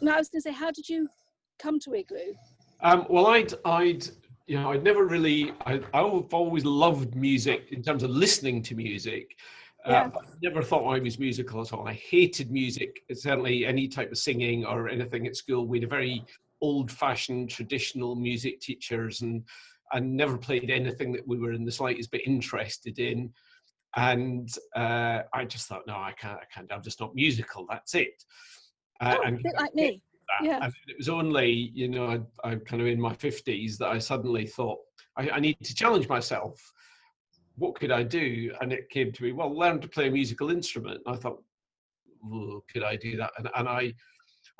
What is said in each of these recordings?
No, I was going to say, how did you come to Igloo? Well, I'd never really, I've always loved music in terms of listening to music. Yeah. But I never thought I was musical at all. I hated music, certainly any type of singing or anything at school. We had a very old-fashioned, traditional music teachers, and never played anything that we were in the slightest bit interested in. And I just thought, no, I can't. I'm just not musical. That's it. A bit like me. Yeah. And it was only, I'm kind of in my 50s that I suddenly thought, I need to challenge myself. What could I do? And it came to me, well, learn to play a musical instrument. And I thought, well, could I do that? And I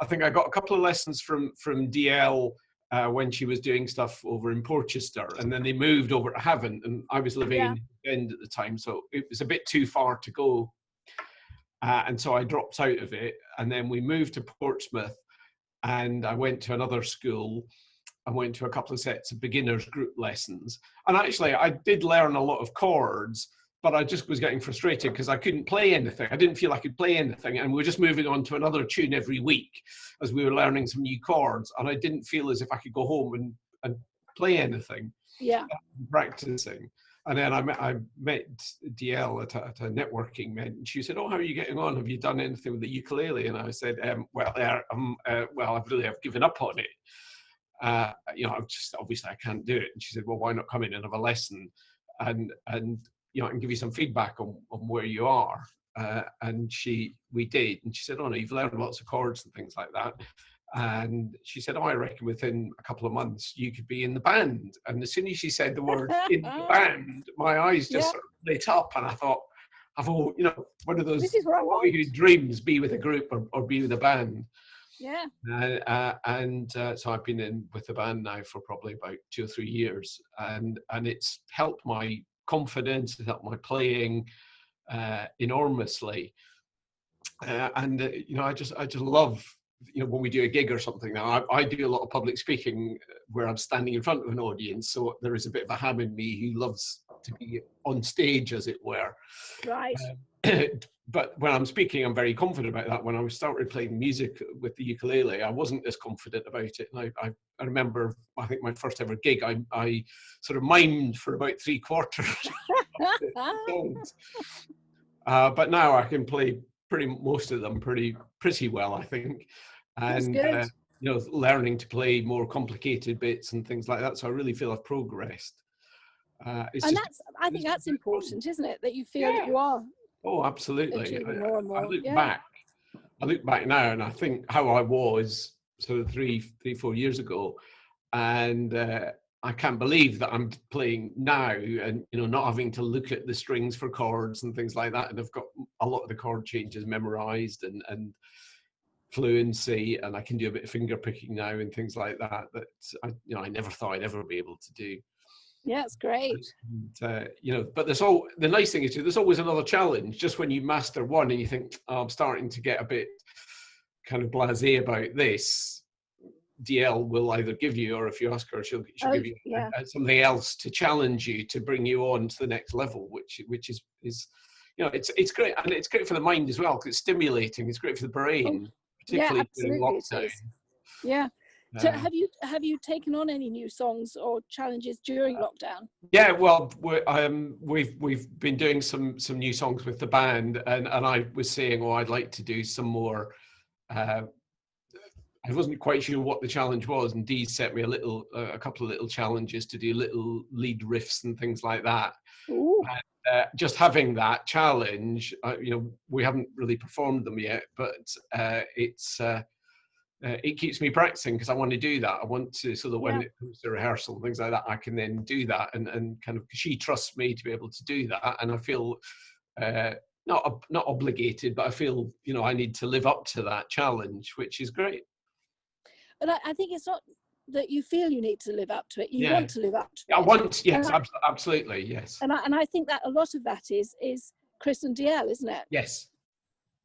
think I got a couple of lessons from DL when she was doing stuff over in Portchester, and then they moved over to Haven, and I was living in Bend at the time, so it was a bit too far to go. And so I dropped out of it, and then we moved to Portsmouth, and I went to another school. I went to a couple of sets of beginners group lessons. And actually, I did learn a lot of chords, but I just was getting frustrated because I couldn't play anything. I didn't feel I could play anything. And we were just moving on to another tune every week as we were learning some new chords. And I didn't feel as if I could go home and play anything. Yeah. Practicing. And then I met DL at a networking event, and she said, "Oh, how are you getting on? Have you done anything with the ukulele?" And I said, "Well, I've given up on it. I've just, obviously I can't do it." And she said, "Well, why not come in and have a lesson, and I can give you some feedback on where you are." And we did, and she said, "Oh no, you've learned lots of chords and things like that." And she said, "Oh, I reckon within a couple of months you could be in the band." And as soon as she said the word "in the band," my eyes just sort of lit up, and I thought, one of those, this is what I want. Dreams, be with a group or be with a band. Yeah. So I've been in with the band now for probably about 2 or 3 years, and it's helped my confidence, it's helped my playing enormously. I just love, when we do a gig or something now. I do a lot of public speaking where I'm standing in front of an audience, so there is a bit of a ham in me who loves to be on stage, as it were. Right. But when I'm speaking, I'm very confident about that. When I started playing music with the ukulele, I wasn't as confident about it. And I remember, I think my first ever gig, I sort of mimed for about 3/4 of the songs. But now I can play most of them pretty well, I think. And learning to play more complicated bits and things like that. So I really feel I've progressed. I think that's important, isn't it? That you feel that you are. Oh, absolutely. More and more. I look back now, and I think how I was sort of 3-4 years ago, and I can't believe that I'm playing now, and not having to look at the strings for chords and things like that, and I've got a lot of the chord changes memorized and fluency, and I can do a bit of finger picking now and things like that I never thought I'd ever be able to do. Yeah, it's great. And, but the nice thing is there's always another challenge. Just when you master one and you think, oh, I'm starting to get a bit kind of blasé about this, DL will either give you, or if you ask her, she'll give you something else to challenge you, to bring you on to the next level, which is it's great, and it's great for the mind as well, because it's stimulating. It's great for the brain, particularly during lockdown. Yeah. So have you taken on any new songs or challenges during lockdown? Yeah, well, we've been doing some new songs with the band, and I was saying, I'd like to do some more. I wasn't quite sure what the challenge was, and Dee set me a couple of little challenges to do little lead riffs and things like that. Ooh. And, just having that challenge, we haven't really performed them yet, but it keeps me practicing, because I want to do that. I want to, so that when it comes to rehearsal and things like that, I can then do that, and kind of, she trusts me to be able to do that, and I feel not obligated, but I feel I need to live up to that challenge, which is great. But I think it's not that you feel you need to live up to it. You want to live up to it. I want, yes, absolutely, yes. And I think that a lot of that is Chris and DL, isn't it? Yes.